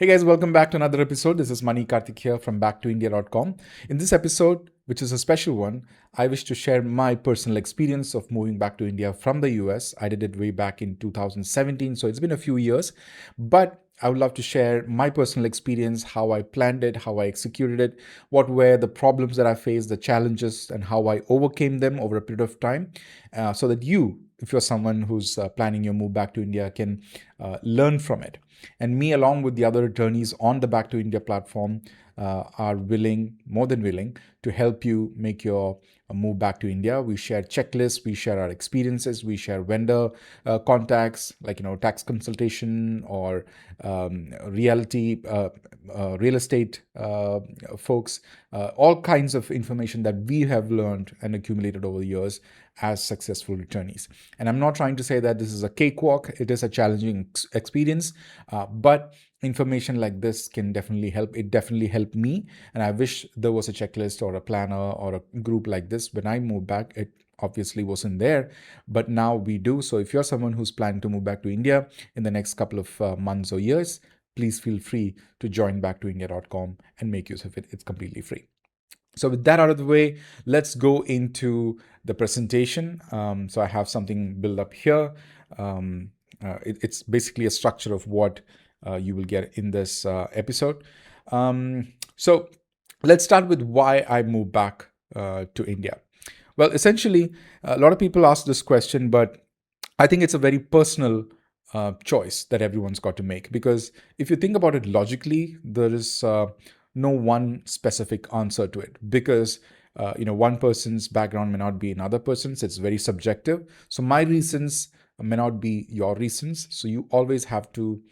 Hey guys, welcome back to another episode. This is Mani Karthik here from backtoindia.com. In this episode, which is a special one, I wish to share my personal experience of moving back to India from the US. I did it way back in 2017, so it's been a few years, but I would love to share my personal experience, how I planned it, how I executed it, what were the problems that I faced, the challenges, and how I overcame them over a period of time, so that you, if you're someone who's planning your move back to India, can learn from it. And me, along with the other attorneys on the Back to India platform, are willing, more than willing, to help you make your move back to India. We share checklists, we share our experiences, we share vendor contacts, like tax consultation or real estate folks, all kinds of information that we have learned and accumulated over the years as successful attorneys. And I'm not trying to say that this is a cakewalk. It is a challenging experience, but information like this can definitely help. It definitely helped me, and I wish there was a checklist or a planner or a group like this when I moved back. It obviously wasn't there, but now we do. So if you're someone who's planning to move back to India in the next couple of months or years, please feel free to join backtoindia.com and make use of it. It's completely free. So with that out of the way, let's go into the presentation. So I have something built up here. It's basically a structure of what you will get in this episode. So let's start with why I moved back to India. Well, essentially, a lot of people ask this question, but I think it's a very personal choice that everyone's got to make, because if you think about it logically, there is no one specific answer to it, because one person's background may not be another person's. It's very subjective. So my reasons may not be your reasons. So you always have to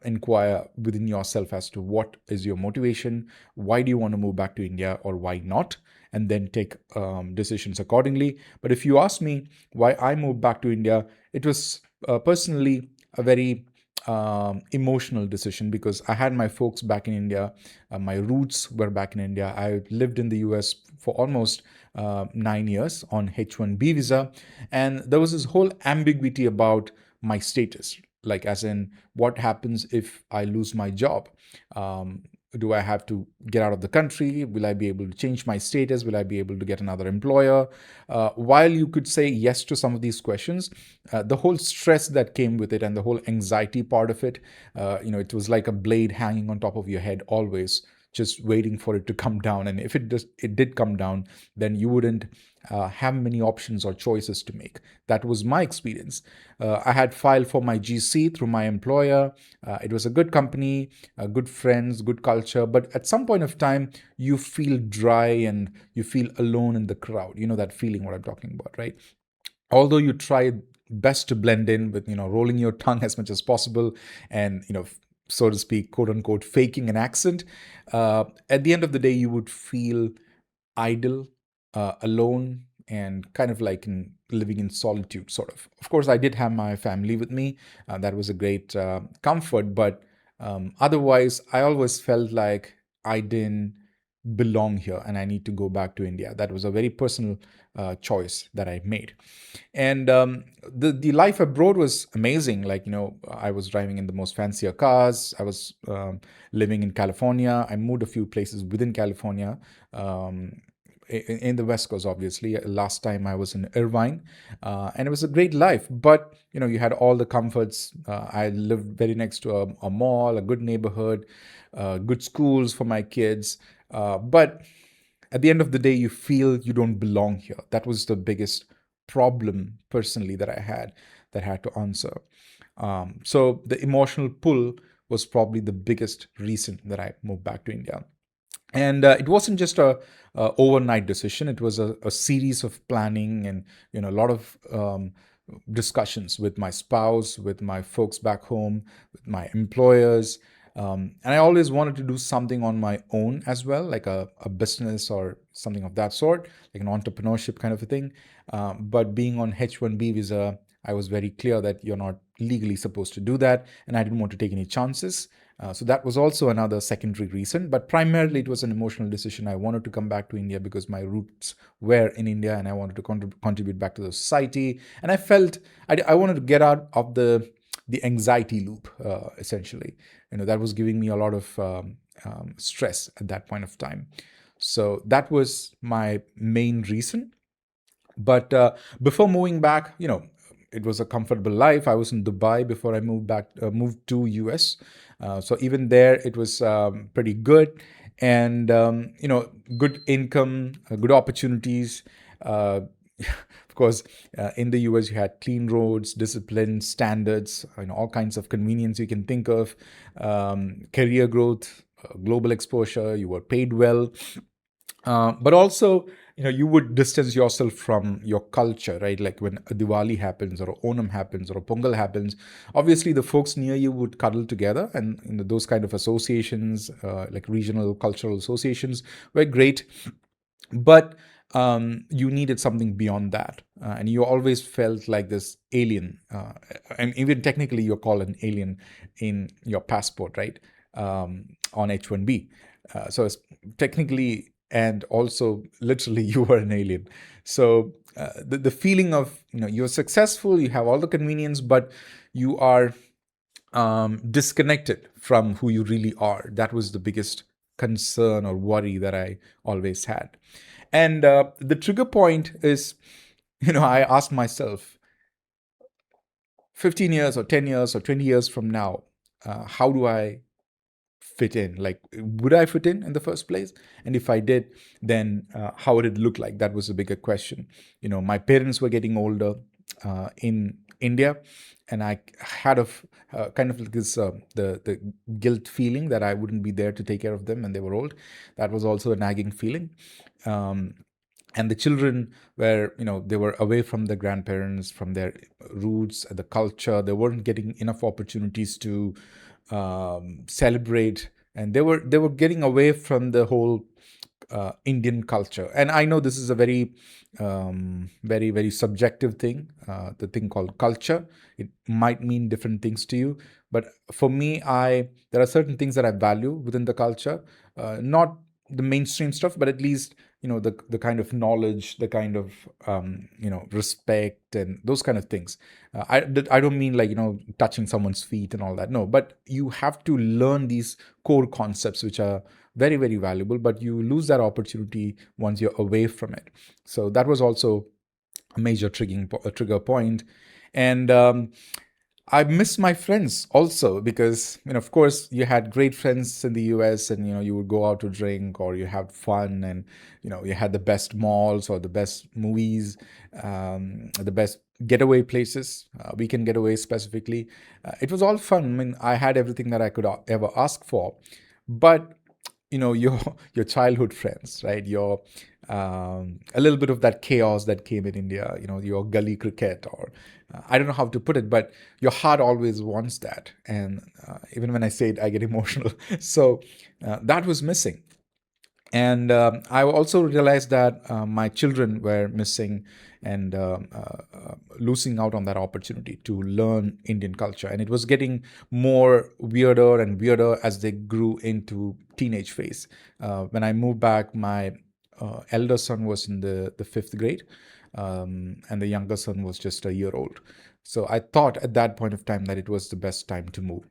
inquire within yourself as to what is your motivation, why do you want to move back to India, or why not, and then take decisions accordingly. But if you ask me why I moved back to India, it was personally a very emotional decision, because I had my folks back in India. My roots were back in India. I lived in the US for almost 9 years on H-1B visa. And there was this whole ambiguity about my status, like as in what happens if I lose my job? Do I have to get out of the country? Will I be able to change my status? Will I be able to get another employer? While you could say yes to some of these questions, the whole stress that came with it and the whole anxiety part of it, it was like a blade hanging on top of your head always, just waiting for it to come down. And if it did come down, then you wouldn't have many options or choices to make. That was my experience. I had filed for my GC through my employer. It was a good company, good friends, good culture. But at some point of time, you feel dry and you feel alone in the crowd. You know that feeling, what I'm talking about, right? Although you try best to blend in with, rolling your tongue as much as possible and, so to speak, quote unquote, faking an accent, at the end of the day, you would feel idle, alone, and kind of like living in solitude, sort of. Of course, I did have my family with me. That was a great comfort, but otherwise, I always felt like I didn't belong here and I need to go back to India. That was a very personal choice that I made. And the life abroad was amazing. Like, I was driving in the most fancier cars. I was living in California. I moved a few places within California. In the West Coast, obviously. Last time I was in Irvine, and it was a great life. But you had all the comforts. I lived very next to a mall, a good neighborhood, good schools for my kids. But at the end of the day, you feel you don't belong here. That was the biggest problem personally that I had to answer. So the emotional pull was probably the biggest reason that I moved back to India. And it wasn't just a overnight decision. It was a series of planning and a lot of discussions with my spouse, with my folks back home, with my employers. And I always wanted to do something on my own as well, like a business or something of that sort, like an entrepreneurship kind of a thing. But being on H-1B visa, I was very clear that you're not legally supposed to do that, and I didn't want to take any chances. So that was also another secondary reason, but primarily it was an emotional decision. I wanted to come back to India because my roots were in India and I wanted to contribute back to the society. And I felt I wanted to get out of the the anxiety loop, essentially. That was giving me a lot of stress at that point of time. So that was my main reason. But before moving back, it was a comfortable life. I was in Dubai before I moved to US. So even there, it was pretty good, and good income, good opportunities. Uh, of course, in the US, you had clean roads, discipline, standards, all kinds of convenience you can think of, career growth, global exposure. You were paid well, but also, you would distance yourself from your culture, right? Like when a Diwali happens, or a Onam happens, or a Pongal happens, obviously the folks near you would cuddle together, and those kind of associations, like regional cultural associations, were great. But you needed something beyond that, and you always felt like this alien, and even technically you're called an alien in your passport, right? On H1B, so it's technically and also literally you were an alien. So the feeling of, you're successful, you have all the convenience, but you are disconnected from who you really are. That was the biggest concern or worry that I always had. And the trigger point is, I asked myself, 15 years or 10 years or 20 years from now, how do I fit in? Like, would I fit in the first place? And if I did, then how would it look like? That was a bigger question. My parents were getting older in India, and I had kind of like this the guilt feeling that I wouldn't be there to take care of them when they were old. That was also a nagging feeling. And the children were, they were away from the grandparents, from their roots, the culture. They weren't getting enough opportunities to celebrate, and they were getting away from the whole Indian culture. And I know this is a very, very, very subjective thing, the thing called culture. It might mean different things to you. But for me, there are certain things that I value within the culture, not the mainstream stuff, but at least, the kind of knowledge, the kind of, respect and those kind of things. I don't mean like, touching someone's feet and all that. No, but you have to learn these core concepts, which are very, very valuable, but you lose that opportunity once you're away from it. So that was also a major trigger point. And I miss my friends also, because, of course, you had great friends in the US, and, you would go out to drink, or you have fun, and, you had the best malls or the best movies, the best getaway places, weekend getaways specifically. It was all fun. I mean, I had everything that I could ever ask for. But your childhood friends, right? Your a little bit of that chaos that came in India, your gully cricket, or I don't know how to put it, but your heart always wants that. And even when I say it, I get emotional. So that was missing. And I also realized that my children were missing, and losing out on that opportunity to learn Indian culture. And it was getting more weirder and weirder as they grew into teenage phase. When I moved back, my elder son was in the fifth grade, and the younger son was just a year old. So I thought at that point of time that it was the best time to move.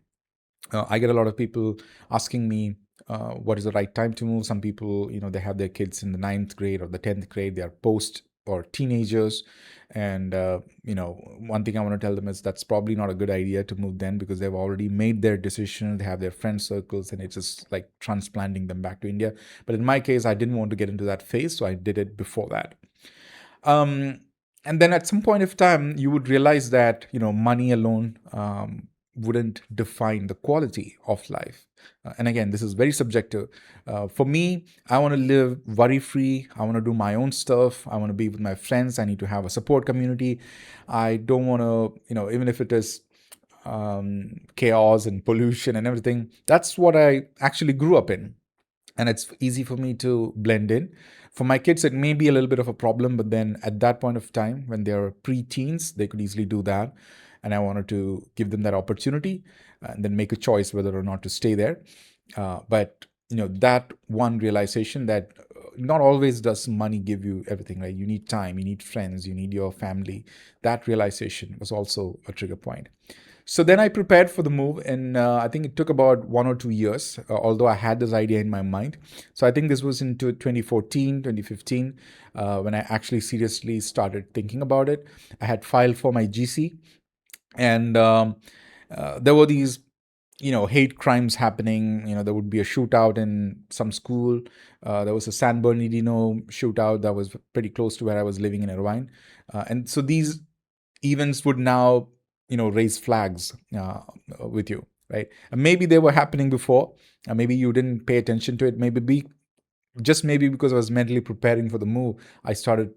I get a lot of people asking me what is the right time to move. Some people, they have their kids in the ninth grade or the 10th grade. They are post or teenagers. And, one thing I want to tell them is that's probably not a good idea to move then, because they've already made their decision. They have their friend circles, and it's just like transplanting them back to India. But in my case, I didn't want to get into that phase, so I did it before that. And then at some point of time, you would realize that, money alone wouldn't define the quality of life. And again, this is very subjective. For me, I want to live worry free. I want to do my own stuff. I want to be with my friends. I need to have a support community. I don't want to, even if it is chaos and pollution and everything, that's what I actually grew up in. And it's easy for me to blend in. For my kids, it may be a little bit of a problem, but then at that point of time, when they're pre-teens, they could easily do that. And I wanted to give them that opportunity, and then make a choice whether or not to stay there. But that one realization that not always does money give you everything, right? You need time, you need friends, you need your family. That realization was also a trigger point. So then I prepared for the move, and I think it took about 1 or 2 years, although I had this idea in my mind. So I think this was into 2014, 2015, when I actually seriously started thinking about it. I had filed for my GC, and there were these hate crimes happening. There would be a shootout in some school. There was a San Bernardino shootout that was pretty close to where I was living in Irvine. And so these events would now raise flags with you, right? And maybe they were happening before, maybe you didn't pay attention to it. Maybe because I was mentally preparing for the move, I started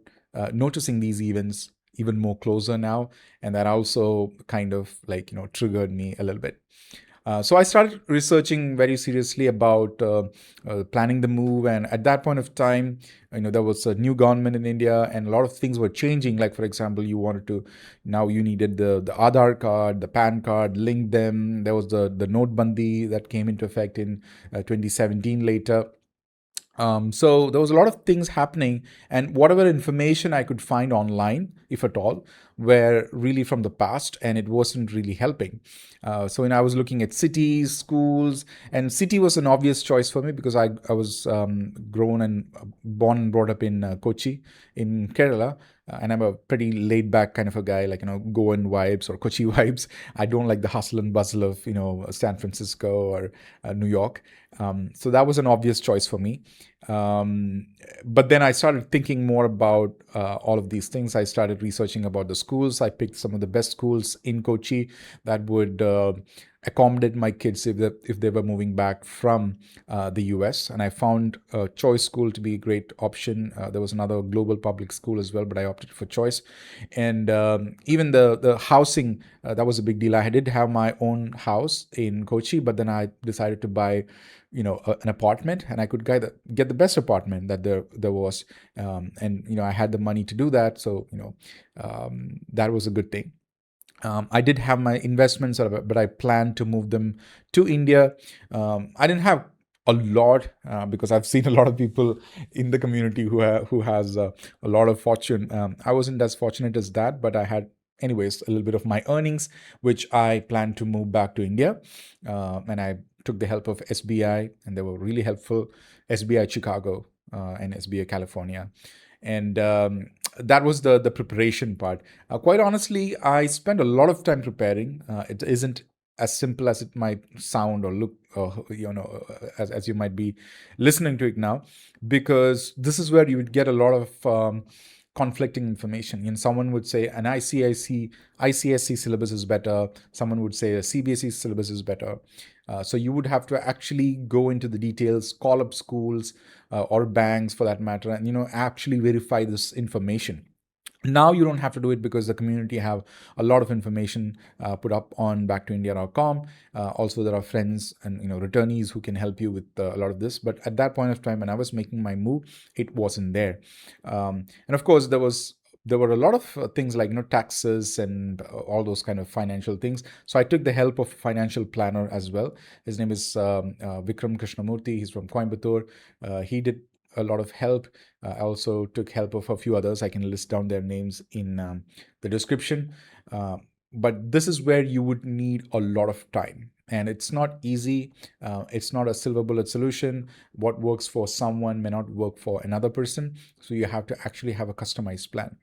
noticing these events even more closer now, and that also kind of triggered me a little bit. So I started researching very seriously about planning the move, and at that point of time, there was a new government in India, and a lot of things were changing. Like, for example, you needed the Aadhaar card, the PAN card, link them. There was the Notebandi that came into effect in 2017 later. So there was a lot of things happening, and whatever information I could find online, if at all, were really from the past, and it wasn't really helping. So when I was looking at cities, schools, and city was an obvious choice for me because I was grown and born and brought up in Kochi in Kerala. And I'm a pretty laid back kind of a guy, like, Goan vibes or Kochi vibes. I don't like the hustle and bustle of, San Francisco or New York. So that was an obvious choice for me. But then I started thinking more about all of these things. I started researching about the schools. I picked some of the best schools in Kochi that would accommodate my kids if they were moving back from the US. And I found Choice School to be a great option. There was another global public school as well, but I opted for Choice. And even the housing, that was a big deal. I did have my own house in Kochi, but then I decided to buy an apartment, and I could get the best apartment that there was. And I had the money to do that. So that was a good thing. I did have my investments, but I planned to move them to India. I didn't have a lot because I've seen a lot of people in the community who has a lot of fortune. I wasn't as fortunate as that, but I had, anyways, a little bit of my earnings, which I planned to move back to India. And I took the help of SBI, and they were really helpful. SBI Chicago and SBI California. And that was the preparation part. Quite honestly, I spent a lot of time preparing. It isn't as simple as it might sound or look, as you might be listening to it now, because this is where you would get a lot of conflicting information. Someone would say an ICSC syllabus is better. Someone would say a CBSE syllabus is better. So you would have to actually go into the details, call up schools or banks for that matter, and actually verify this information. Now you don't have to do it because the community have a lot of information put up on backtoindia.com. Also, there are friends and returnees who can help you with a lot of this. But at that point of time, when I was making my move, it wasn't there. And of course, there were a lot of things like taxes and all those kind of financial things. So I took the help of a financial planner as well. His name is Vikram Krishnamurthy. He's from Coimbatore. He did a lot of help. I also took help of a few others. I can list down their names in the description. But this is where you would need a lot of time. And it's not easy. It's not a silver bullet solution. What works for someone may not work for another person. So you have to actually have a customized plan.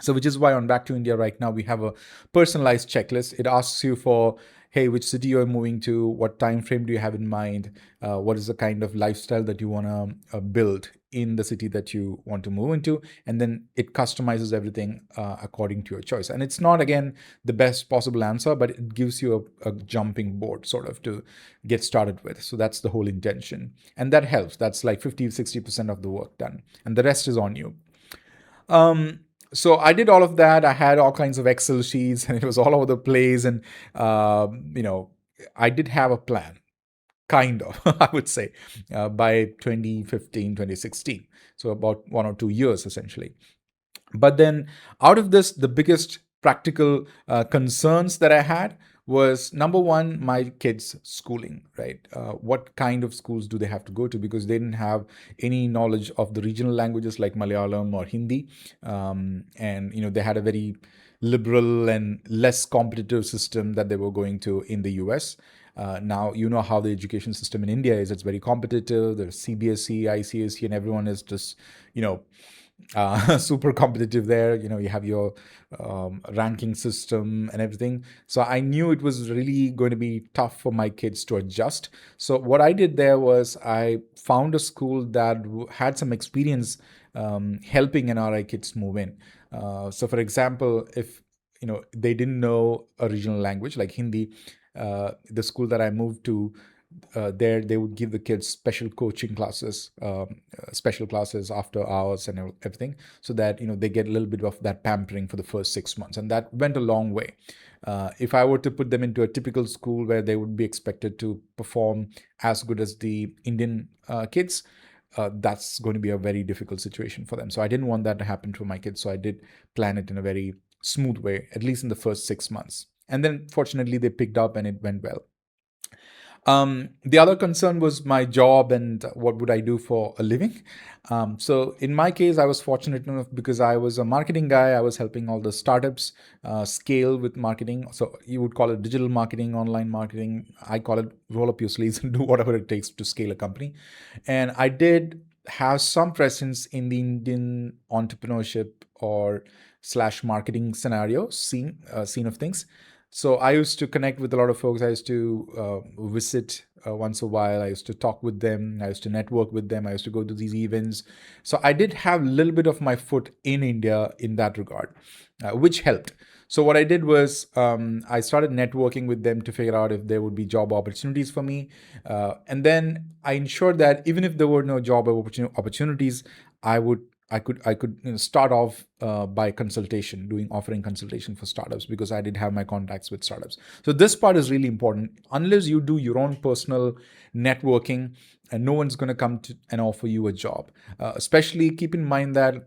So which is why on Back to India right now, we have a personalized checklist. It asks you for, hey, which city you're moving to, what time frame do you have in mind, what is the kind of lifestyle that you want to build in the city that you want to move into, and then it customizes everything according to your choice. And it's not, again, the best possible answer, but it gives you a jumping board sort of to get started with. So that's the whole intention. And that helps. That's like 50-60% of the work done. And the rest is on you. So I did all of that. I had all kinds of Excel sheets, and it was all over the place. And I did have a plan, kind of, I would say, by 2015, 2016. So about 1 or 2 years, essentially. But then out of this, the biggest practical concerns that I had was, number one, my kids' schooling, right? What kind of schools do they have to go to? Because they didn't have any knowledge of the regional languages like Malayalam or Hindi. And they had a very liberal and less competitive system that they were going to in the US. Now, you know how the education system in India is. It's very competitive. There's CBSE, ICSE, and everyone is just, you know, super competitive there. You know, you have your ranking system and everything. So I knew it was really going to be tough for my kids to adjust. So what I did there was I found a school that had some experience helping NRI kids move in. So for example, if they didn't know a regional language like Hindi, the school that I moved to, there they would give the kids special coaching classes, special classes after hours and everything, so that they get a little bit of that pampering for the first 6 months, and that went a long way. If I were to put them into a typical school where they would be expected to perform as good as the Indian kids, that's going to be a very difficult situation for them. So I didn't want that to happen to my kids. So I did plan it in a very smooth way, at least in the first 6 months. And then fortunately, they picked up and it went well. The other concern was my job and what would I do for a living. So in my case, I was fortunate enough because I was a marketing guy. I was helping all the startups scale with marketing. So you would call it digital marketing, online marketing. I call it roll up your sleeves and do whatever it takes to scale a company. And I did have some presence in the Indian entrepreneurship or slash marketing scenario scene of things. So I used to connect with a lot of folks. I used to visit once a while. I used to talk with them. I used to network with them. I used to go to these events. So I did have a little bit of my foot in India in that regard, which helped. So what I did was I started networking with them to figure out if there would be job opportunities for me. And then I ensured that even if there were no job opportunities, I could start off by consultation, offering consultation for startups, because I did have my contacts with startups. So this part is really important. Unless you do your own personal networking, and no one's going to come to and offer you a job. Especially keep in mind that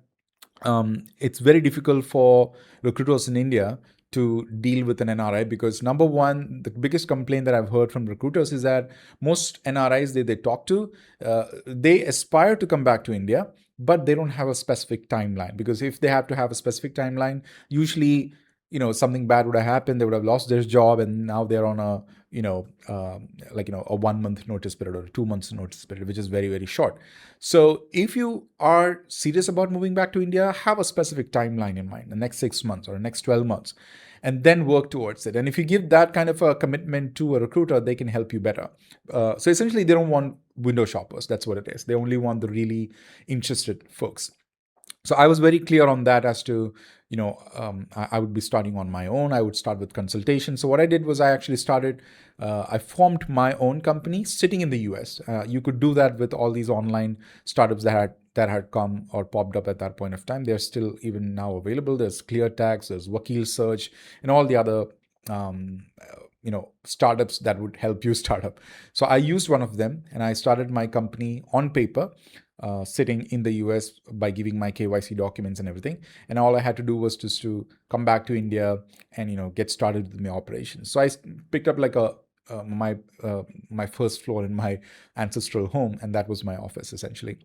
it's very difficult for recruiters in India to deal with an NRI, because number one, the biggest complaint that I've heard from recruiters is that most NRIs they talk to, they aspire to come back to India, but they don't have a specific timeline. Because if they have to have a specific timeline, usually something bad would have happened. They would have lost their job, and now they're on a a 1 month notice period or 2 months notice period, which is very, very short. So if you are serious about moving back to India, have a specific timeline in mind, the next 6 months or next 12 months, and then work towards it. And if you give that kind of a commitment to a recruiter, they can help you better. So essentially, they don't want window shoppers. That's what it is. They only want the really interested folks. So I was very clear on that as to, I would be starting on my own. I would start with consultation. So what I did was I formed my own company sitting in the US. You could do that with all these online startups that had come or popped up at that point of time. They're still even now available. There's ClearTax, there's Wakil Search, and all the other startups that would help you start up. So I used one of them and I started my company on paper, sitting in the US, by giving my KYC documents and everything. And all I had to do was just to come back to India and get started with my operations. So I picked up like my first floor in my ancestral home, and that was my office essentially.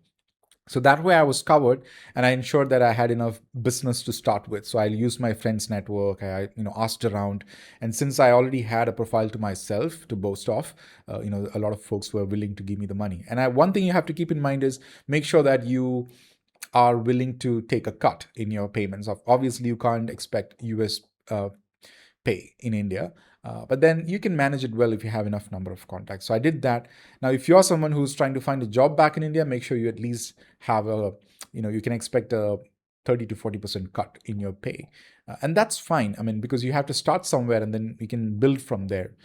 So that way I was covered, and I ensured that I had enough business to start with. So I used my friends network. I asked around, and since I already had a profile to myself to boast off, a lot of folks were willing to give me the money. And one thing you have to keep in mind is make sure that you are willing to take a cut in your payments. Obviously, you can't expect US pay in India. But then you can manage it well if you have enough number of contacts. So I did that. Now, if you're someone who's trying to find a job back in India, make sure you at least have you can expect a 30 to 40% cut in your pay. And that's fine. I mean, because you have to start somewhere and then you can build from there.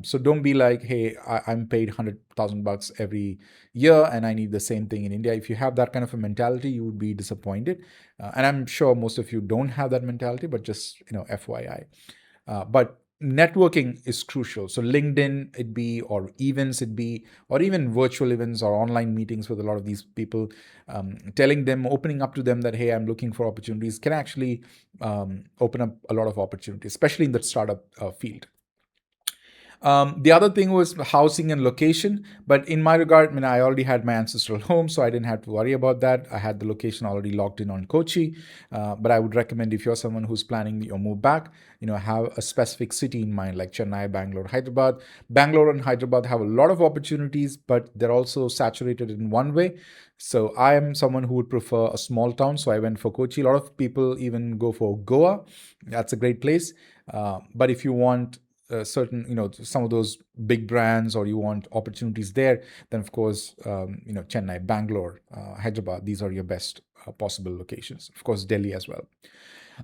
So don't be like, hey, I'm paid $100,000 every year and I need the same thing in India. If you have that kind of a mentality, you would be disappointed. And I'm sure most of you don't have that mentality, but just, FYI. But networking is crucial. So LinkedIn, it be, or events, it be, or even virtual events or online meetings with a lot of these people, telling them, opening up to them that, hey, I'm looking for opportunities, can actually open up a lot of opportunities, especially in the startup field. The other thing was housing and location. But in my regard, I mean, I already had my ancestral home, so I didn't have to worry about that. I had the location already locked in on Kochi. But I would recommend, if you're someone who's planning your move back, have a specific city in mind, like Chennai, Bangalore, Hyderabad. Bangalore and Hyderabad have a lot of opportunities, but they're also saturated in one way. So I am someone who would prefer a small town. So I went for Kochi. A lot of people even go for Goa. That's a great place. But if you want certain, some of those big brands, or you want opportunities there, then of course, Chennai, Bangalore, Hyderabad, these are your best possible locations. Of course, Delhi as well.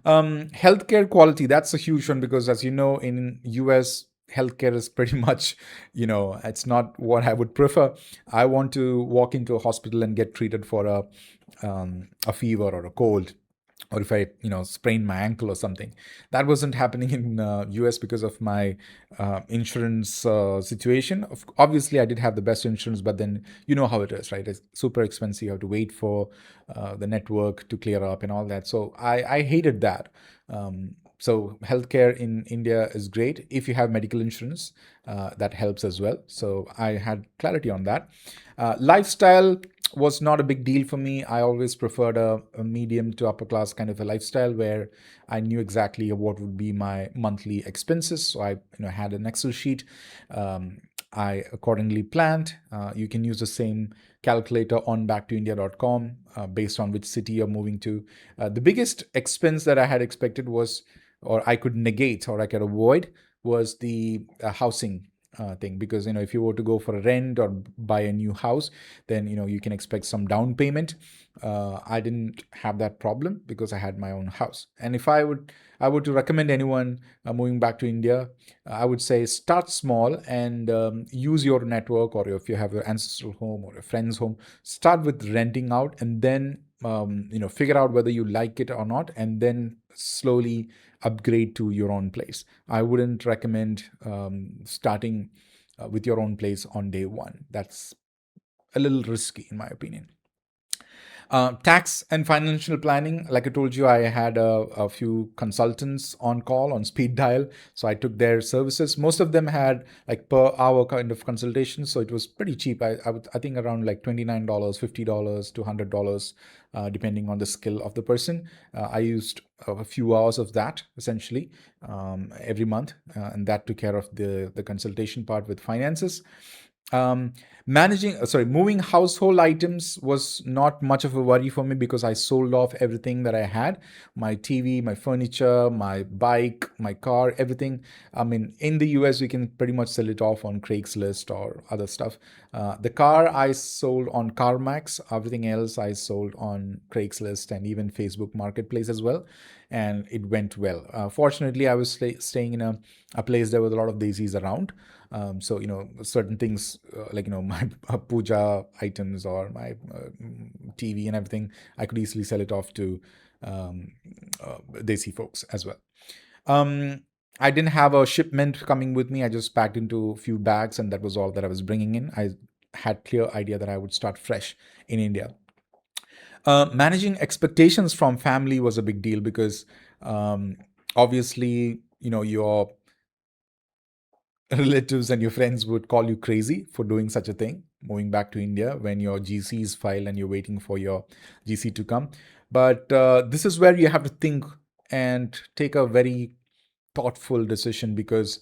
Healthcare quality, that's a huge one, because as you know, in US, healthcare is pretty much, it's not what I would prefer. I want to walk into a hospital and get treated for a fever or a cold, or if I, sprain my ankle or something. That wasn't happening in US because of my insurance situation. Obviously, I did have the best insurance, but then you know how it is, right? It's super expensive. You have to wait for the network to clear up and all that. So I hated that. So healthcare in India is great. If you have medical insurance, that helps as well. So I had clarity on that. Lifestyle was not a big deal for me. I always preferred a medium to upper class kind of a lifestyle, where I knew exactly what would be my monthly expenses. So I had an Excel sheet. I accordingly planned. You can use the same calculator on backtoindia.com based on which city you're moving to. The biggest expense that I had expected was, or I could negate, or I could avoid, was the housing thing. Because if you were to go for a rent or buy a new house, then you can expect some down payment. I didn't have that problem because I had my own house. And if I were to recommend anyone moving back to India, I would say start small and use your network, or if you have your ancestral home or a friend's home, start with renting out, and then figure out whether you like it or not, and then slowly upgrade to your own place. I wouldn't recommend starting with your own place on day one. That's a little risky, in my opinion. Tax and financial planning, like I told you, I had a few consultants on call on speed dial. So I took their services. Most of them had like per hour kind of consultation. So it was pretty cheap. I think around like $29, $50 to $100, depending on the skill of the person. I used a few hours of that essentially every month. And that took care of the consultation part with finances. Moving household items was not much of a worry for me, because I sold off everything that I had: my TV, my furniture, my bike, my car, everything. I mean, in the US, we can pretty much sell it off on Craigslist or other stuff. The car I sold on CarMax. Everything else I sold on Craigslist and even Facebook Marketplace as well. And it went well. Fortunately, I was staying in a place there was a lot of daisies around. So certain things like my puja items or my TV and everything, I could easily sell it off to desi folks as well. I didn't have a shipment coming with me. I just packed into a few bags, and that was all that I was bringing in. I had clear idea that I would start fresh in India. Managing expectations from family was a big deal, because obviously your relatives and your friends would call you crazy for doing such a thing, moving back to India when your GC is filed and you're waiting for your GC to come. But this is where you have to think and take a very thoughtful decision, because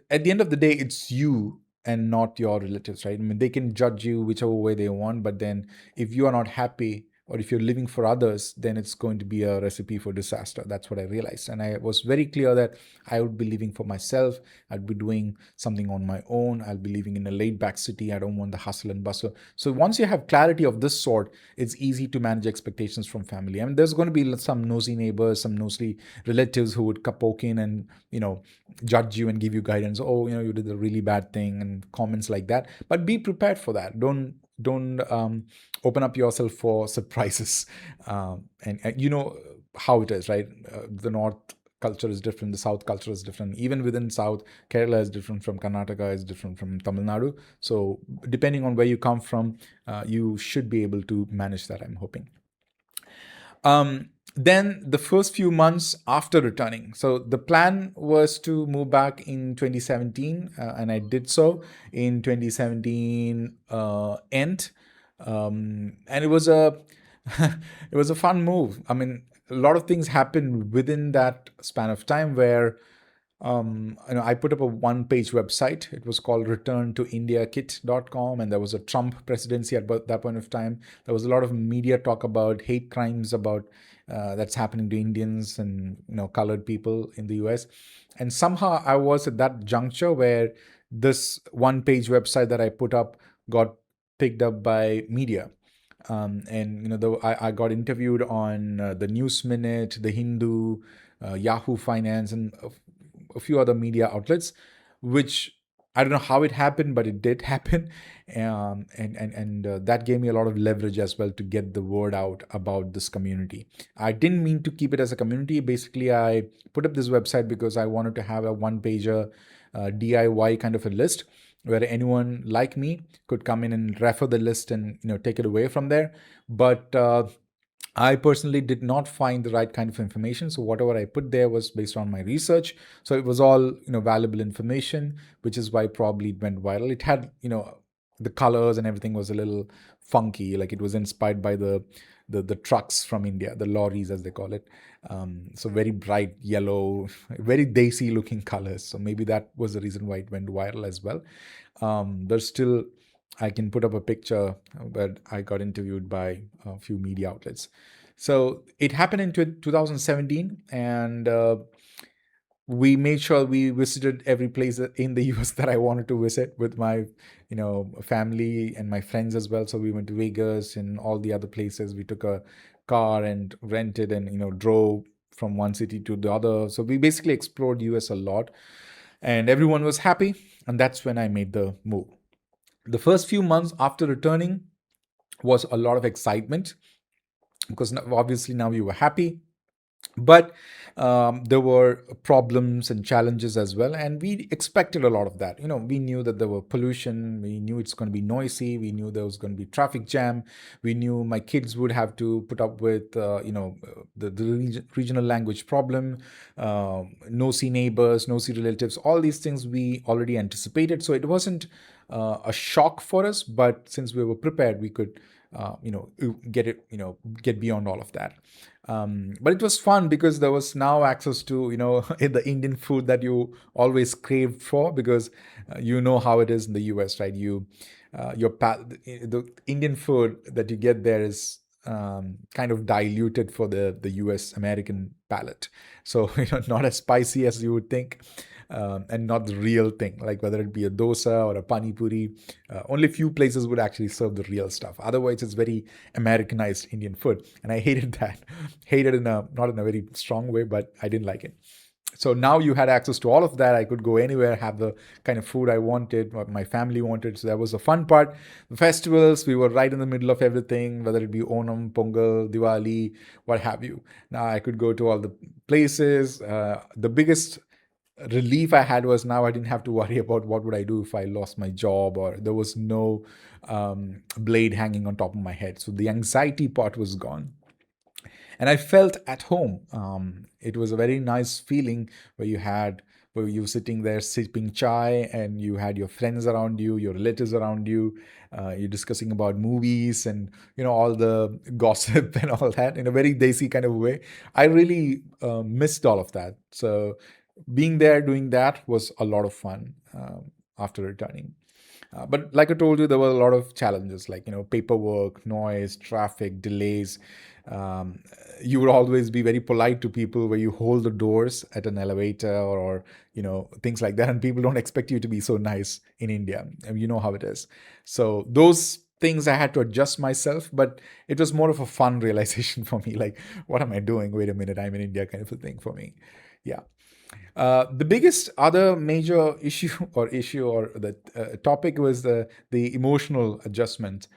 at the end of the day, it's you and not your relatives, right? I mean, they can judge you whichever way they want, but then if you are not happy, or if you're living for others, then it's going to be a recipe for disaster. That's what I realized. And I was very clear that I would be living for myself. I'd be doing something on my own. I'll be living in a laid back city. I don't want the hustle and bustle. So once you have clarity of this sort, it's easy to manage expectations from family. I mean, there's going to be some nosy neighbors, some nosy relatives who would poke in and, judge you and give you guidance. Oh, you did a really bad thing, and comments like that. But be prepared for that. Don't open up yourself for surprises. And you know how it is, right? The North culture is different, the South culture is different. Even within South, Kerala is different from Karnataka, is different from Tamil Nadu. So depending on where you come from, you should be able to manage that, I'm hoping. Then the first few months after returning. So the plan was to move back in 2017, and I did so in 2017 end. And it was a it was a fun move. I mean, a lot of things happened within that span of time where I put up a one-page website. It was called returntoindiakit.com, and there was a Trump presidency at that point of time. There was a lot of media talk about hate crimes about that's happening to Indians and colored people in the U.S. And somehow I was at that juncture where this one-page website that I put up got picked up by media. And I got interviewed on the News Minute, the Hindu, Yahoo Finance, and a few other media outlets, which I don't know how it happened, but it did happen. And that gave me a lot of leverage as well to get the word out about this community. I didn't mean to keep it as a community. Basically, I put up this website because I wanted to have a one-pager DIY kind of a list where anyone like me could come in and refer the list and take it away from there. But I personally did not find the right kind of information. So whatever I put there was based on my research. So it was all, valuable information, which is why probably it went viral. It had, the colors and everything was a little funky. Like it was inspired by the trucks from India, the lorries as they call it. So very bright yellow, very desi looking colors. So maybe that was the reason why it went viral as well. There's still, I can put up a picture where I got interviewed by a few media outlets. So it happened in 2017, and we made sure we visited every place in the US that I wanted to visit with my, family and my friends as well. So we went to Vegas and all the other places. We took a car and rented and, drove from one city to the other. So we basically explored US a lot, and everyone was happy. And that's when I made the move. The first few months after returning was a lot of excitement because obviously now we were happy, but there were problems and challenges as well, and we expected a lot of that. We knew that there were pollution, we knew it's going to be noisy, we knew there was going to be traffic jam, we knew my kids would have to put up with the regional language problem, nosy neighbors, nosy relatives, all these things we already anticipated. So it wasn't a shock for us, but since we were prepared, we could get beyond all of that. But it was fun because there was now access to the Indian food that you always craved for, because how it is in the US, right? The Indian food that you get there is kind of diluted for the US American palate, so not as spicy as you would think. And not the real thing, like whether it be a dosa or a pani puri. Only few places would actually serve the real stuff. Otherwise, it's very Americanized Indian food, and I hated that. Hated not in a very strong way, but I didn't like it. So now you had access to all of that. I could go anywhere, have the kind of food I wanted, what my family wanted. So that was the fun part. The festivals, we were right in the middle of everything, whether it be Onam, Pongal, Diwali, what have you. Now I could go to all the places. The biggest relief I had was now I didn't have to worry about what would I do if I lost my job, or there was no blade hanging on top of my head. So the anxiety part was gone. And I felt at home. It was a very nice feeling where you were sitting there sipping chai, and you had your friends around you, your relatives around you. You're discussing about movies and all the gossip and all that in a very desi kind of way. I really missed all of that. So being there doing that was a lot of fun after returning. But like I told you, there were a lot of challenges like, paperwork, noise, traffic, delays. Um, you would always be very polite to people where you hold the doors at an elevator, or things like that. And people don't expect you to be so nice in India. And you know how it is. So those things I had to adjust myself, but it was more of a fun realization for me. Like, what am I doing? Wait a minute, I'm in India kind of a thing for me. Yeah. The biggest other major issue or the topic was the emotional adjustment.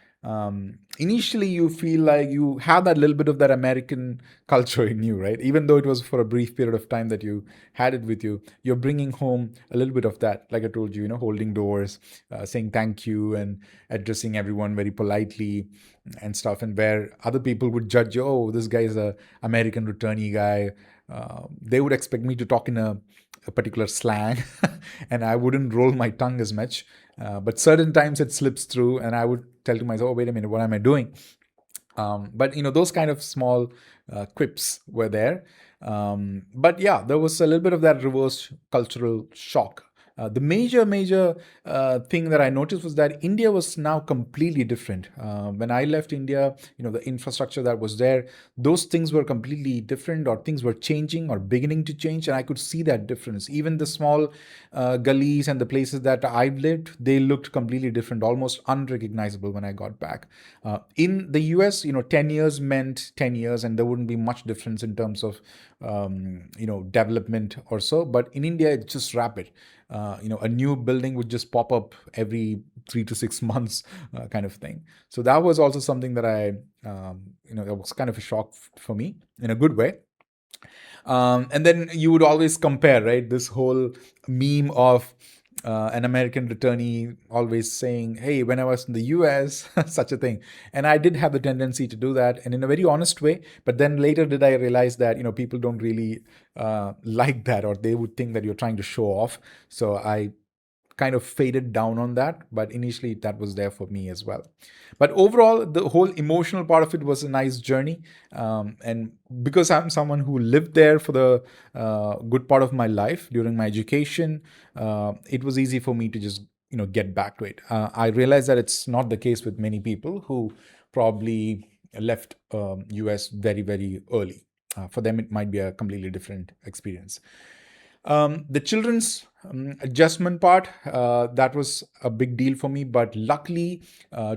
initially you feel like you have that little bit of that American culture in you, right? Even though it was for a brief period of time that you had it with you, you're bringing home a little bit of that. Like I told you, holding doors, saying thank you, and addressing everyone very politely and stuff. And where other people would judge you, oh, this guy is a American returnee guy. They would expect me to talk in a particular slang, and I wouldn't roll my tongue as much. But certain times it slips through, and I would tell to myself, "Oh, wait a minute, what am I doing?" But those kind of small quips were there. But yeah, there was a little bit of that reverse cultural shock. The major thing that I noticed was that India was now completely different. When I left India, the infrastructure that was there, those things were completely different, or things were changing or beginning to change, and I could see that difference. Even the small gullies and the places that I've lived, they looked completely different, almost unrecognizable when I got back. In the US, 10 years meant 10 years, and there wouldn't be much difference in terms of, development or so. But in India, it's just rapid. A new building would just pop up every 3 to 6 months, kind of thing. So that was also something that that was kind of a shock for me in a good way. And then you would always compare, right? This whole meme of an American returnee always saying, "Hey, when I was in the US," such a thing. And I did have the tendency to do that, and in a very honest way. But then later, did I realize that people don't really like that, or they would think that you're trying to show off. So I kind of faded down on that, but initially that was there for me as well. But overall, the whole emotional part of it was a nice journey. And because I'm someone who lived there for the good part of my life during my education, it was easy for me to just get back to it. I realized that it's not the case with many people who probably left US very, very early. For them, it might be a completely different experience. The children's adjustment part, that was a big deal for me. But luckily,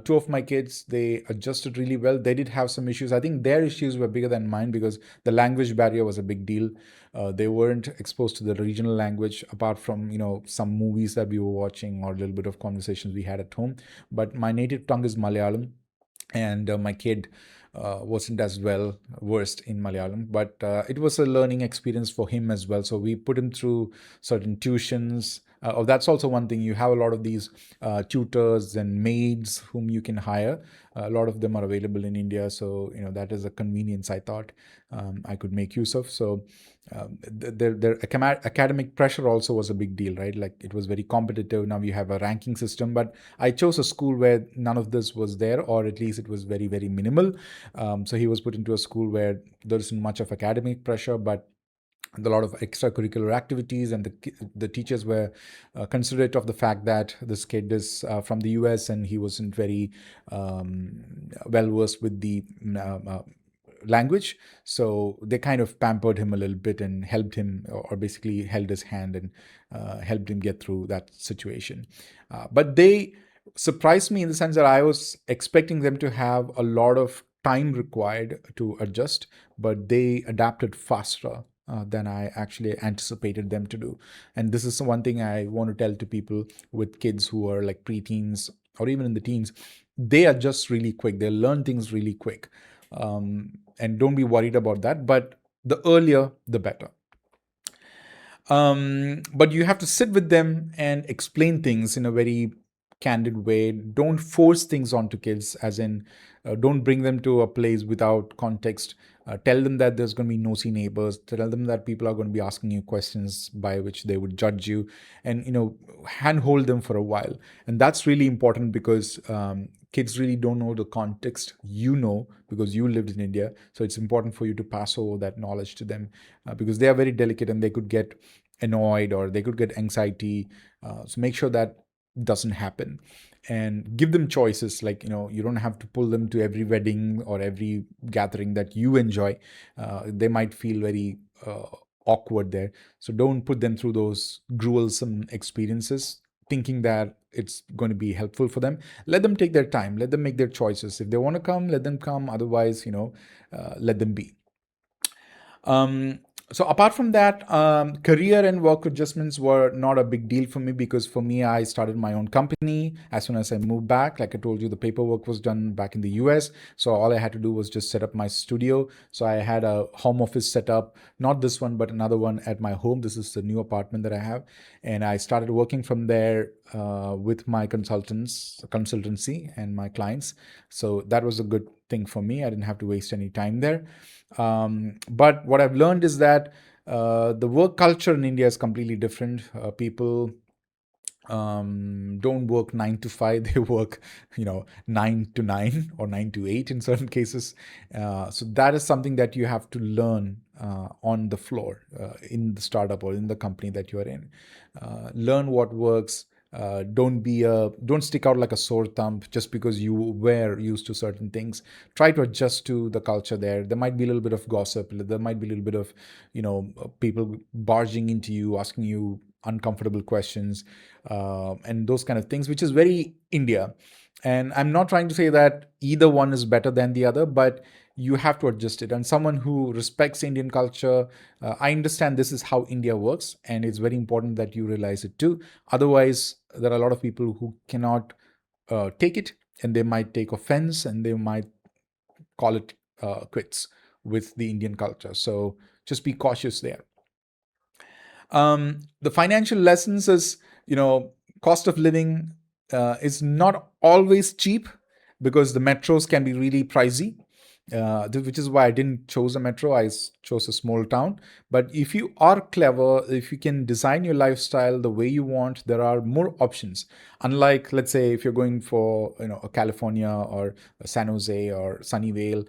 two of my kids, they adjusted really well. They did have some issues. I think their issues were bigger than mine because the language barrier was a big deal. They weren't exposed to the regional language apart from, some movies that we were watching or a little bit of conversations we had at home. But my native tongue is Malayalam, and my kid wasn't as well versed in Malayalam, but it was a learning experience for him as well. So we put him through certain tuitions. That's also one thing. You have a lot of these tutors and maids whom you can hire. A lot of them are available in India, so that is a convenience I thought I could make use of. So their academic pressure also was a big deal, right? Like it was very competitive. Now you have a ranking system, but I chose a school where none of this was there, or at least it was very, very minimal. So he was put into a school where there isn't much of academic pressure, but a lot of extracurricular activities, and the teachers were considerate of the fact that this kid is from the US and he wasn't very well versed with the language. So they kind of pampered him a little bit and helped him, or basically held his hand and helped him get through that situation. But they surprised me in the sense that I was expecting them to have a lot of time required to adjust, but they adapted faster than I actually anticipated them to do. And this is one thing I want to tell to people with kids who are like preteens or even in the teens. They adjust really quick, they learn things really quick. And don't be worried about that. But the earlier, the better. But you have to sit with them and explain things in a very candid way. Don't force things onto kids, as in, don't bring them to a place without context. Tell them that there's going to be nosy neighbors. Tell them that people are going to be asking you questions by which they would judge you, and handhold them for a while. And that's really important because kids really don't know the context, because you lived in India. So it's important for you to pass over that knowledge to them, because they are very delicate and they could get annoyed or they could get anxiety. So make sure that doesn't happen, and give them choices. Like, you don't have to pull them to every wedding or every gathering that you enjoy. They might feel very awkward there. So don't put them through those gruesome experiences thinking that it's going to be helpful for them. Let them take their time, let them make their choices. If they want to come, let them come. Otherwise, let them be. So apart from that, career and work adjustments were not a big deal for me, because for me, I started my own company as soon as I moved back. Like I told you, the paperwork was done back in the US. So all I had to do was just set up my studio. So I had a home office set up, not this one, but another one at my home. This is the new apartment that I have. And I started working from there with my consultancy and my clients. So that was a good thing for me. I didn't have to waste any time there. But what I've learned is that the work culture in India is completely different. People don't work 9 to 5; they work, 9 to 9 or 9 to 8 in certain cases. So that is something that you have to learn on the floor in the startup or in the company that you are in. Learn what works. Don't stick out like a sore thumb just because you were used to certain things. Try to adjust to the culture there. There might be a little bit of gossip. There might be a little bit of people barging into you, asking you uncomfortable questions, and those kind of things, which is very India. And I'm not trying to say that either one is better than the other, but you have to adjust it. And someone who respects Indian culture, I understand this is how India works, and it's very important that you realize it too. Otherwise, there are a lot of people who cannot take it, and they might take offense, and they might call it quits with the Indian culture. So just be cautious there. The financial lessons is, cost of living is not always cheap, because the metros can be really pricey, which is why I didn't choose a metro. I chose a small town. But if you are clever, if you can design your lifestyle the way you want, there are more options. Unlike, let's say, if you're going for a California or a San Jose or Sunnyvale,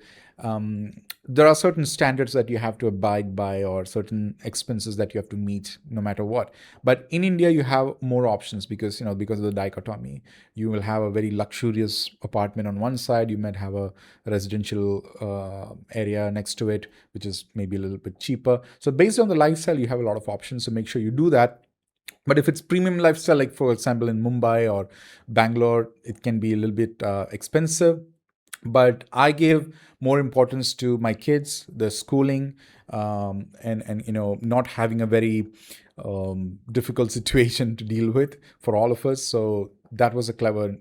there are certain standards that you have to abide by, or certain expenses that you have to meet no matter what. But in India, you have more options, because of the dichotomy. You will have a very luxurious apartment on one side. You might have a residential area next to it, which is maybe a little bit cheaper. So based on the lifestyle, you have a lot of options. So make sure you do that. But if it's premium lifestyle, like for example in Mumbai or Bangalore, it can be a little bit expensive. But I give more importance to my kids, the schooling, and not having a very difficult situation to deal with for all of us. So that was a clever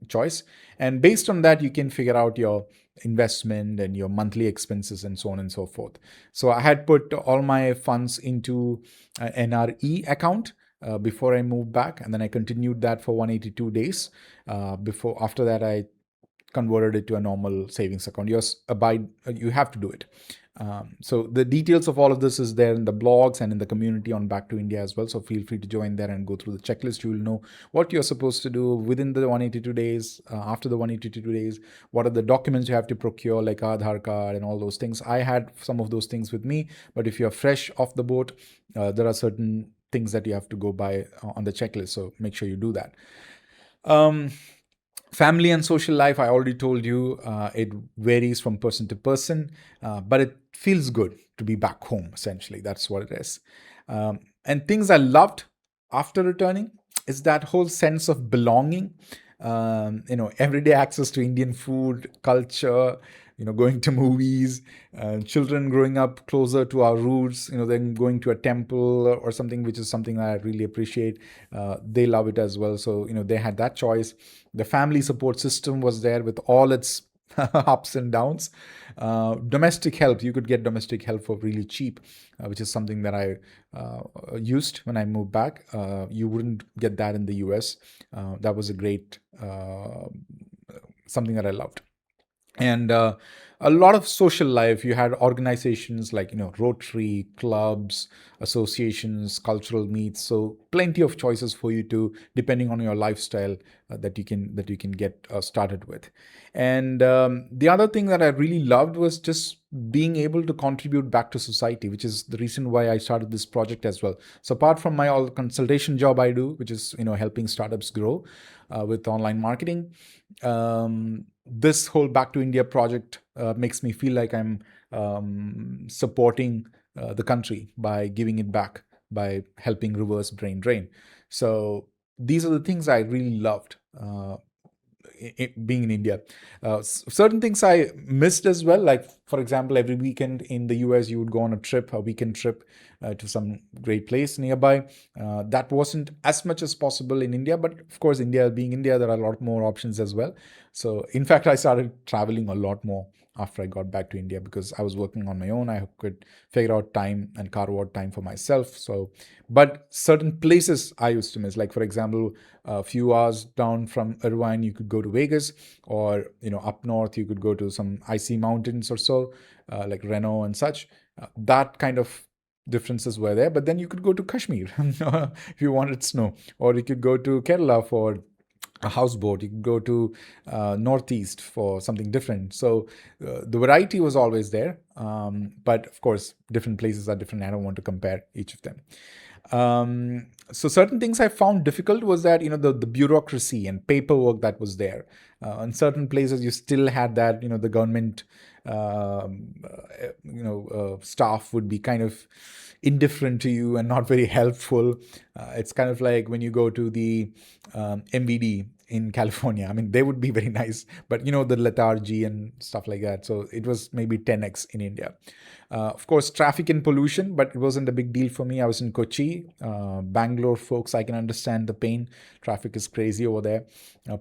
choice. And based on that, you can figure out your investment and your monthly expenses and so on and so forth. So I had put all my funds into an NRE account before I moved back, and then I continued that for 182 days. After that, I converted it to a normal savings account. You have to do it. So the details of all of this is there in the blogs and in the community on Back to India as well. So feel free to join there and go through the checklist. You will know what you're supposed to do within the 182 days, after the 182 days, what are the documents you have to procure, like Aadhaar card and all those things. I had some of those things with me, but if you're fresh off the boat, there are certain things that you have to go by on the checklist. So make sure you do that. Family and social life, I already told you, it varies from person to person, but it feels good to be back home, essentially. That's what it is. And things I loved after returning is that whole sense of belonging, everyday access to Indian food, culture, going to movies, children growing up closer to our roots, then going to a temple or something, which is something I really appreciate. They love it as well. So, they had that choice. The family support system was there with all its ups and downs. Domestic help, you could get domestic help for really cheap, which is something that I used when I moved back. You wouldn't get that in the US. That was a great something that I loved. And a lot of social life. You had organizations like Rotary clubs, associations, cultural meets. So plenty of choices for you to, depending on your lifestyle, that you can get started with. And the other thing that I really loved was just being able to contribute back to society, which is the reason why I started this project as well. So apart from my all consultation job I do, which is helping startups grow with online marketing, this whole Back to India project makes me feel like I'm supporting the country by giving it back, by helping reverse brain drain. So these are the things I really loved being in India. Certain things I missed as well, like For example, every weekend in the US, you would go on a weekend trip to some great place nearby. That wasn't as much as possible in India, but of course, India being India, there are a lot more options as well. So, in fact, I started traveling a lot more after I got back to India because I was working on my own. I could figure out time and carve out time for myself. So, but certain places I used to miss, like for example, a few hours down from Irvine, you could go to Vegas, or up north, you could go to some icy mountains or so, like Reno and such. That kind of differences were there. But then you could go to Kashmir if you wanted snow, or you could go to Kerala for a houseboat. You could go to northeast for something different. So the variety was always there. But of course, different places are different. I don't want to compare each of them. So certain things I found difficult was that the bureaucracy and paperwork that was there. In certain places, you still had that the government staff would be kind of indifferent to you and not very helpful. It's kind of like when you go to the MVD in California. I mean, they would be very nice, but the lethargy and stuff like that. So it was maybe 10x in India. Of course, traffic and pollution, but it wasn't a big deal for me. I was in Kochi, Bangalore, folks. I can understand the pain. Traffic is crazy over there.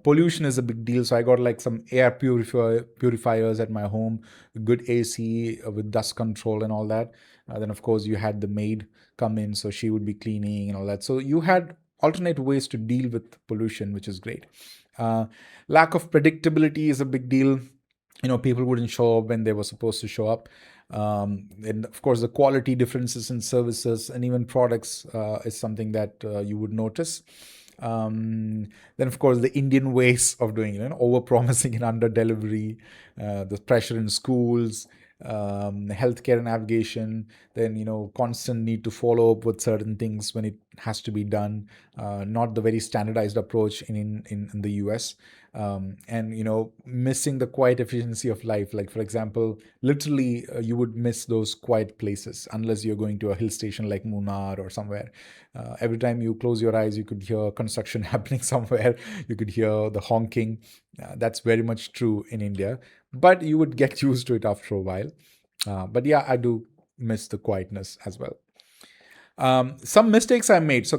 Pollution is a big deal. So I got like some air purifiers at my home, good AC with dust control and all that. Then, of course, you had the maid come in, so she would be cleaning and all that. So you had alternate ways to deal with pollution, which is great. Lack of predictability is a big deal. People wouldn't show up when they were supposed to show up. And of course, the quality differences in services and even products is something that you would notice. Then, of course, the Indian ways of doing it, over promising and under delivery, the pressure in schools, healthcare navigation, then constant need to follow up with certain things when it has to be done, not the very standardized approach in the US, and missing the quiet efficiency of life. Like for example, literally you would miss those quiet places unless you're going to a hill station like Munnar or somewhere. Every time you close your eyes, you could hear construction happening somewhere. You could hear the honking. That's very much true in India, but you would get used to it after a while. But yeah, I do miss the quietness as well. Some mistakes I made. So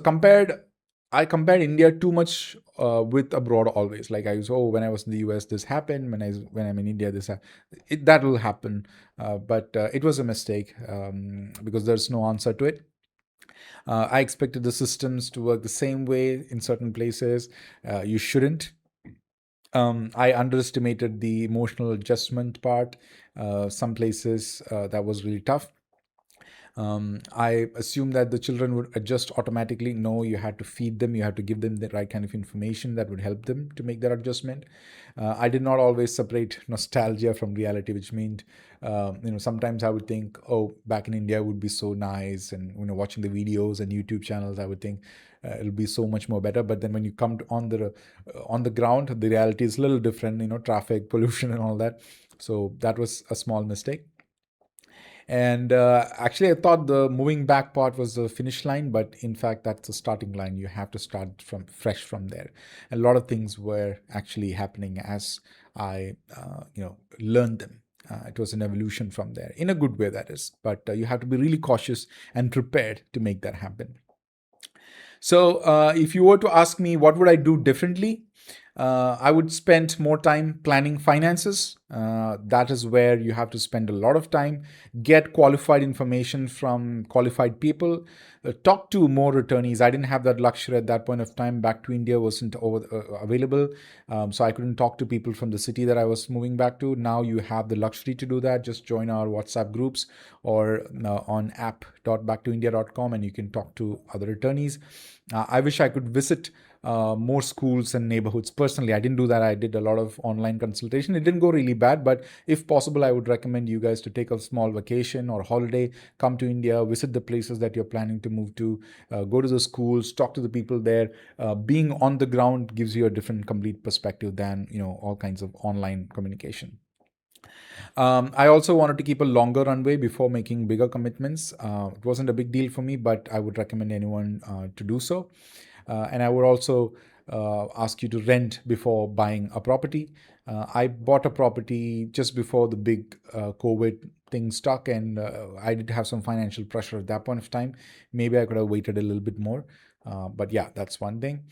I compared India too much with abroad always. Like I was, when I was in the US, this happened. When I'm in India, that will happen. But it was a mistake because there's no answer to it. I expected the systems to work the same way in certain places. You shouldn't. I underestimated the emotional adjustment part. Some places that was really tough. I assumed that the children would adjust automatically. No, you had to feed them. You had to give them the right kind of information that would help them to make that adjustment. I did not always separate nostalgia from reality, which meant, sometimes I would think, back in India would be so nice, and watching the videos and YouTube channels, I would think it'll be so much more better. But then when you come on the ground, the reality is a little different. Traffic, pollution, and all that. So that was a small mistake. And actually, I thought the moving back part was the finish line, but in fact, that's the starting line. You have to start from fresh from there. A lot of things were actually happening as I, learned them. It was an evolution from there, in a good way, that is. But you have to be really cautious and prepared to make that happen. So, if you were to ask me what would I do differently, I would spend more time planning finances. That is where you have to spend a lot of time, get qualified information from qualified people, talk to more attorneys. I didn't have that luxury at that point of time. Back to India wasn't available. So I couldn't talk to people from the city that I was moving back to. Now you have the luxury to do that. Just join our WhatsApp groups or on app.backtoindia.com, and you can talk to other attorneys. I wish I could visit more schools and neighborhoods. Personally, I didn't do that. I did a lot of online consultation. It didn't go really bad, but if possible, I would recommend you guys to take a small vacation or holiday, come to India, visit the places that you're planning to move to, go to the schools, talk to the people there. Being on the ground gives you a different, complete perspective than all kinds of online communication. I also wanted to keep a longer runway before making bigger commitments. It wasn't a big deal for me, but I would recommend anyone to do so. And I would also ask you to rent before buying a property. I bought a property just before the big COVID thing stuck, and I did have some financial pressure at that point of time. Maybe I could have waited a little bit more. But yeah, that's one thing.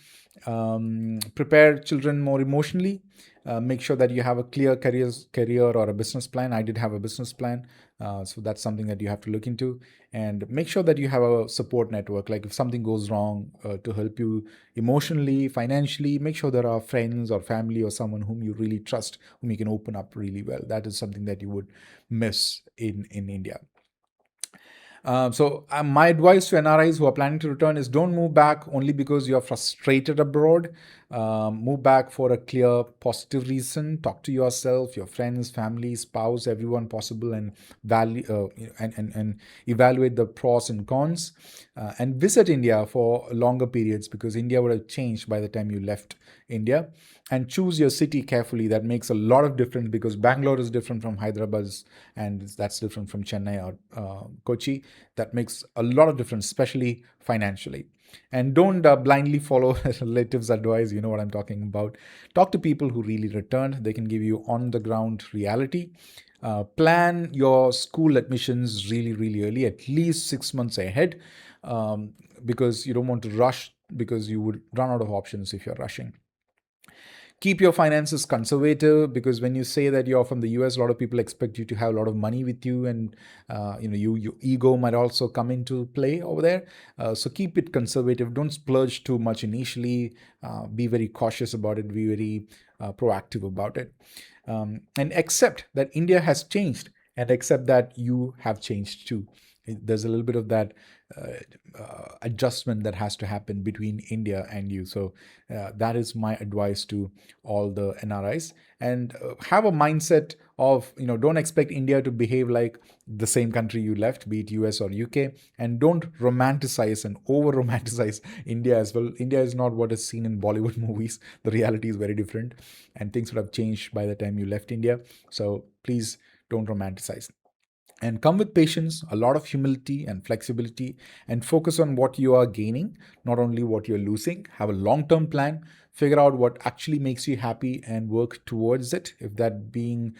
Prepare children more emotionally. Make sure that you have a clear career or a business plan. I did have a business plan, so that's something that you have to look into. And make sure that you have a support network. Like if something goes wrong, to help you emotionally, financially, make sure there are friends or family or someone whom you really trust, whom you can open up really well. That is something that you would miss in India. My advice to NRIs who are planning to return is don't move back only because you're frustrated abroad. Move back for a clear, positive reason. Talk to yourself, your friends, family, spouse, everyone possible, and value and evaluate the pros and cons. And visit India for longer periods because India would have changed by the time you left India. And choose your city carefully. That makes a lot of difference because Bangalore is different from Hyderabad, and that's different from Chennai or Kochi. That makes a lot of difference, especially financially. And don't blindly follow relatives' advice. You know what I'm talking about. Talk to people who really returned. They can give you on the ground reality. Plan your school admissions really, really early, at least 6 months ahead, because you don't want to rush because you would run out of options if you're rushing. Keep your finances conservative because when you say that you're from the US, a lot of people expect you to have a lot of money with you, and your ego might also come into play over there. So keep it conservative. Don't splurge too much initially. Be very cautious about it. Be very proactive about it, and accept that India has changed, and accept that you have changed too. There's a little bit of that adjustment that has to happen between India and you. So that is my advice to all the NRIs. And have a mindset of, don't expect India to behave like the same country you left, be it US or UK, and don't romanticize and over romanticize India as well. India is not what is seen in Bollywood movies. The reality is very different, and things would have changed by the time you left India. So please don't romanticize. And come with patience, a lot of humility and flexibility, and focus on what you are gaining, not only what you're losing. Have a long term plan, figure out what actually makes you happy and work towards it. If that being,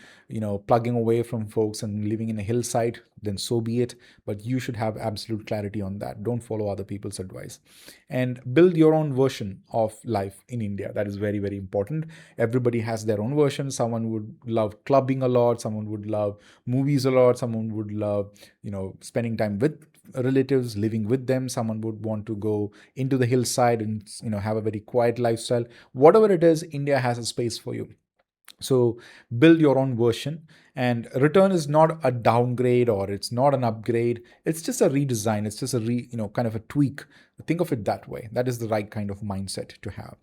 plugging away from folks and living in a hillside, then so be it. But you should have absolute clarity on that. Don't follow other people's advice. And build your own version of life in India. That is very, very important. Everybody has their own version. Someone would love clubbing a lot, someone would love movies a lot, someone would love, spending time with relatives, living with them. Someone would want to go into the hillside and, have a very quiet lifestyle. Whatever it is, India has a space for you. So build your own version. And return is not a downgrade or it's not an upgrade. It's just a redesign. It's just kind of a tweak. Think of it that way. That is the right kind of mindset to have.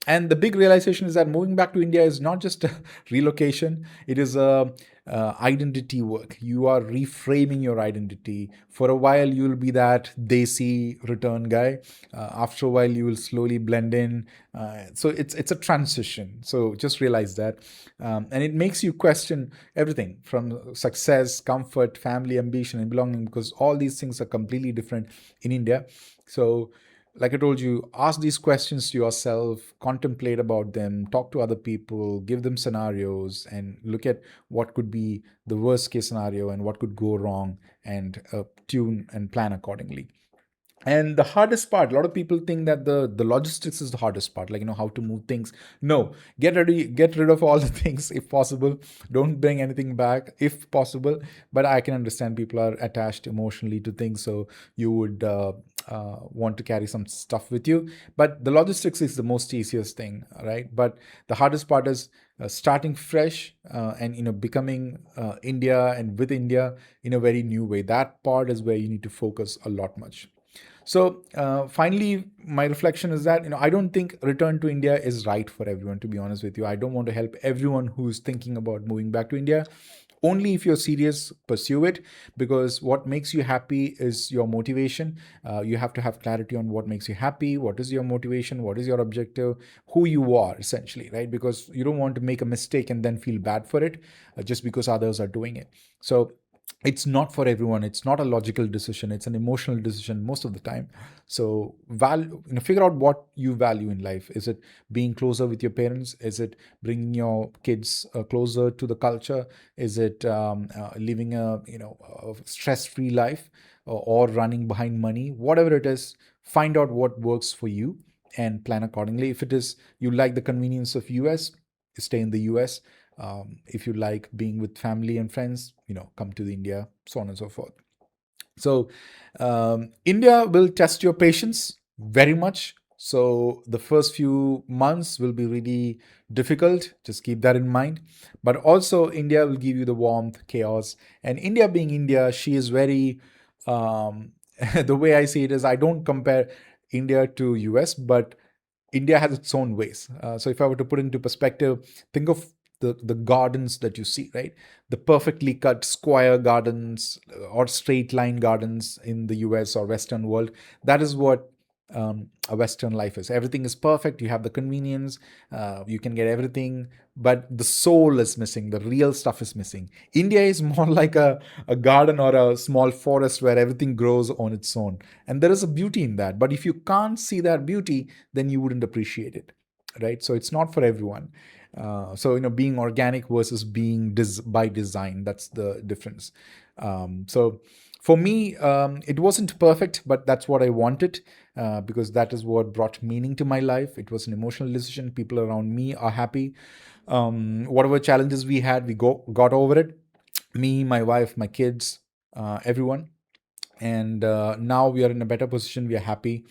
And the big realization is that moving back to India is not just a relocation, it is a identity work. You are reframing your identity. For a while, you'll be that desi return guy. After a while, you will slowly blend in. So it's a transition. So just realize that. And it makes you question everything from success, comfort, family, ambition, and belonging, because all these things are completely different in India. So like I told you, ask these questions to yourself, contemplate about them, talk to other people, give them scenarios, and look at what could be the worst case scenario and what could go wrong, and tune and plan accordingly. And the hardest part, a lot of people think that the logistics is the hardest part, like how to move things. No, get rid of all the things if possible. Don't bring anything back if possible. But I can understand people are attached emotionally to things, so you would want to carry some stuff with you. But the logistics is the most easiest thing, right? But the hardest part is starting fresh, and becoming India and with India in a very new way. That part is where you need to focus a lot much. So finally, my reflection is that I don't think return to India is right for everyone. To be honest with you, I don't want to help everyone who's thinking about moving back to India. Only if you're serious, pursue it, because what makes you happy is your motivation. You have to have clarity on what makes you happy, what is your motivation, what is your objective, who you are essentially, right? Because you don't want to make a mistake and then feel bad for it just because others are doing it. So it's not for everyone. It's not a logical decision. It's an emotional decision most of the time. So value, figure out what you value in life. Is it being closer with your parents? Is it bringing your kids closer to the culture? Is it living a a stress-free life, or running behind money? Whatever it is, find out what works for you and plan accordingly. If it is you like the convenience of US, stay in the US. If you like being with family and friends, come to the India, so on and so forth. So India will test your patience very much. So the first few months will be really difficult. Just keep that in mind. But also India will give you the warmth, chaos. And India being India, she is very the way I see it is, I don't compare India to US, but India has its own ways. So if I were to put it into perspective, think of the gardens that you see, right? The perfectly cut square gardens or straight line gardens in the US or Western world. That is what a Western life is. Everything is perfect. You have the convenience. You can get everything, but the soul is missing. The real stuff is missing. India is more like a garden or a small forest where everything grows on its own. And there is a beauty in that. But if you can't see that beauty, then you wouldn't appreciate it, right? So it's not for everyone. So being organic versus being by design, that's the difference. So for me, it wasn't perfect, but that's what I wanted, because that is what brought meaning to my life. It was an emotional decision. People around me are happy. Whatever challenges we had, we got over it. Me, my wife, my kids, everyone. And now we are in a better position. We are happy.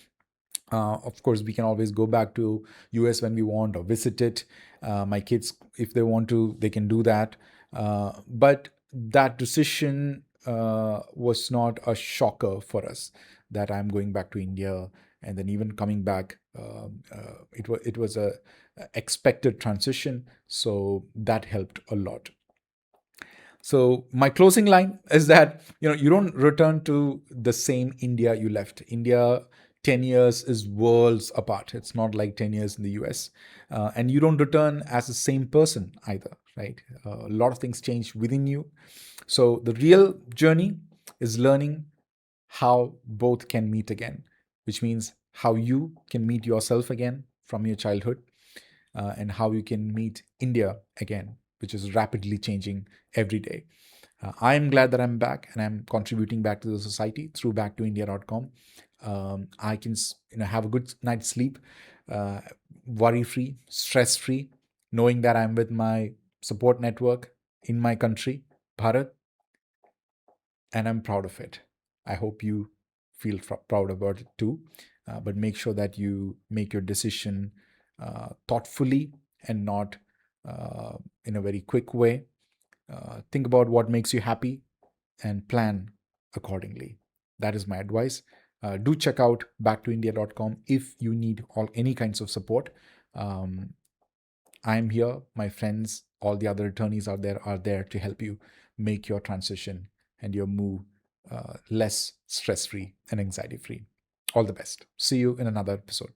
Of course, we can always go back to US when we want, or visit it. My kids, if they want to, they can do that. But that decision was not a shocker for us, that I'm going back to India and then even coming back. It was a expected transition, so that helped a lot. So my closing line is that you don't return to the same India you left. India 10 years is worlds apart. It's not like 10 years in the US. And you don't return as the same person either, right? A lot of things change within you. So the real journey is learning how both can meet again, which means how you can meet yourself again from your childhood, and how you can meet India again, which is rapidly changing every day. I am glad that I'm back and I'm contributing back to the society through backtoindia.com. I can have a good night's sleep, worry free, stress free, knowing that I'm with my support network in my country, Bharat, and I'm proud of it. I hope you feel proud about it too. But make sure that you make your decision thoughtfully and not in a very quick way. Think about what makes you happy and plan accordingly. That is my advice. Do check out backtoindia.com if you need any kinds of support. I'm here, my friends, all the other attorneys are there to help you make your transition and your move less stress free and anxiety free. All the best. See you in another episode.